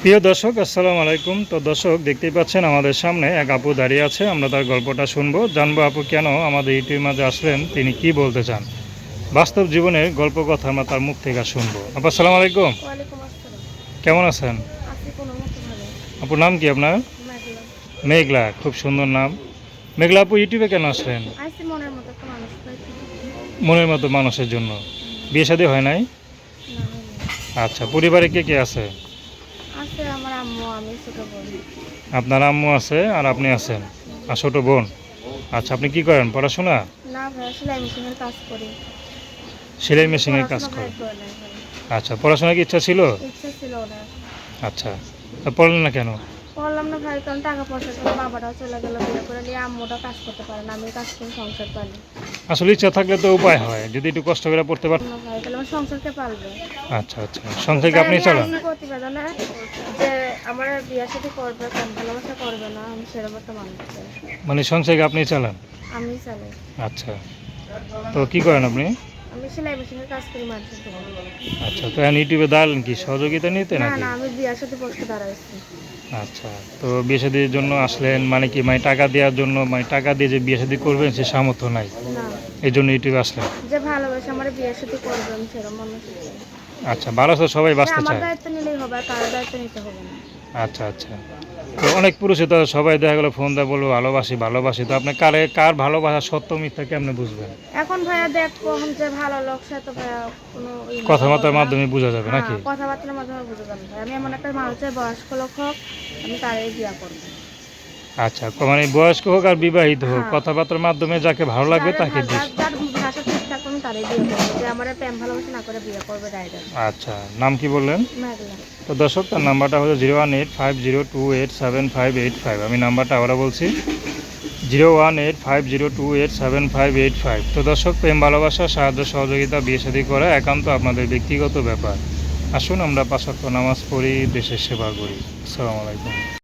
প্রিয় দর্শক, আসসালামু আলাইকুম। তো দর্শক, দেখতেই পাচ্ছেন আমাদের সামনে এক আপু দাঁড়িয়ে আছে। আমরা তার গল্পটা শুনবো, জানবো আপু কেন আমাদের ইউটিউবের মাঝে আসলেন, তিনি কি বলতে চান। বাস্তব জীবনের গল্প কথা আমরা তার মুখ থেকে শুনবো। আপু আসসালামু আলাইকুম, ওয়ালাইকুম আসসালাম। কেমন আছেন? আছি কোনো মতো ভালো। আপুর নাম কি আপনার? মেঘলা। মেঘলা, খুব সুন্দর নাম। মেঘলা আপু, ইউটিউবে কেন আসলেন? আইছি মনের মতো একটা মানুষ পাইছি। মনের মতো মানুষের জন্য। বিয়ে শাদী হয় নাই? না হলে আচ্ছা, পরিবারে কে কে আছে? আছে আমার আম্মু, আমি ছোট বোন। আপনার আম্মু আছে আর আপনি আছেন, আর ছোটো বোন। আচ্ছা, আপনি কি করেন, পড়াশোনা? না ভাই, সেলাই মেশিনের কাজ করি। সেলাই কিন্তু মেশিনের কাজ পড়াশোনা ভাই করেন? করে নাই ভাই। আচ্ছা, পড়াশোনার কি ইচ্ছা ছিল? ইচ্ছা ছিল না। আচ্ছা, তা পড়লেন না কেন? পড়লাম না ভাই, কারণ টাকা পয়সার জন্য বাবাটাও চলে গেল, বিয়ে করে নিয়ে আম্মুটা কাজ করতে পারে না, আমি কাজ করে সংসার পালি। আসলে ইচ্ছা থাকলে তো উপায় হয়, যদি একটু কষ্ট করে পড়তে পার। না ভাই, তাহলে আমার সংসারকে পালবে। আচ্ছা আচ্ছা, সংসারকে তাই আপনি আমি চালান? আসি প্রতিবেদনে যে আমার বিয়ের সাথে করবে, প্রেম ভালোবাসা করবে না, আমি সেরকম একটা মানুষ চাই। মানে সংসারকে আপনি চালান? আমি চালাই। আচ্ছা, তো কি করেন আপনি? আমি সেলাই মেশিনের কাজ করি মানুষের জন্য। আচ্ছা, তো এখন ইউটিউবে দাঁড়ালেন কি সহযোগিতা নিতে না নাকি? না, আমি বিয়ার সাথে বসতে দাঁড়াইছি। আচ্ছা, তো বিয়ে শাদির জন্য আসলেন মানে কি, মানে টাকা দেওয়ার জন্য, মানে টাকা দিয়ে যে বিয়ে শাদী করবেন সে সামর্থ্য নাই, না, এই জন্য ইউটিউবে আসলেন? যে ভালোবাসে আমার বিয়ের সাথে করবে, আমি সেরকম মানুষ চাই। আচ্ছা, ভালো তো সবাই যে বাঁচতে আমার চায়। দায়িত্ব নিলেই হবে, আর কারোর দায়িত্ব নিতে হবে না। আচ্ছা আচ্ছা, তো অনেক পুরুষে তো সবাই দেখা গেলো ফোন দেয়, বলবো ভালোবাসি ভালোবাসি, তো আপনি কার ভালোবাসা সত্য মিথ্যা কেমনে বুঝবেন? এখন ভাইয়া দেখো, যে ভালো লোক সে তো ভাইয়া কোনো কথাবার্তার মাধ্যমে বোঝা যাবে হ্যাঁ, নাকি? কথাবার্তার মাধ্যমে বুঝে যাবে ভাই। আমি এমন একটা মানুষের বয়স্ক লোক হোক, আমি তারই বিয়া করবো। আচ্ছা, মানে বয়স্ক হোক আর বিবাহিত হোক, হ্যাঁ, কথাবার্তার মাধ্যমে যাকে ভালো লাগবে যার তাকে ভালো, দিস। যার ভাষা ঠিকঠাক আমি তারই বিয়ে করবো, যে আমার প্রেম ভালোবাসা না করে বিয়ে করবে ডাইরেক্ট। আচ্ছা, নাম কি বললেন? মেঘলা। তো দর্শক, তার নাম্বারটা হলো 01850287585। আমি নাম্বারটা আবারও বলছি, 01850287585। তো দর্শক, প্রেম ভালোবাসা, সাহায্য সহযোগিতা, বিয়ে শাদী করা একান্ত আপনাদের ব্যক্তিগত ব্যাপার। আসুন আমরা ৫ ওয়াক্ত নামাজ পড়ি, দেশের সেবা করি। আসসালামু আলাইকুম।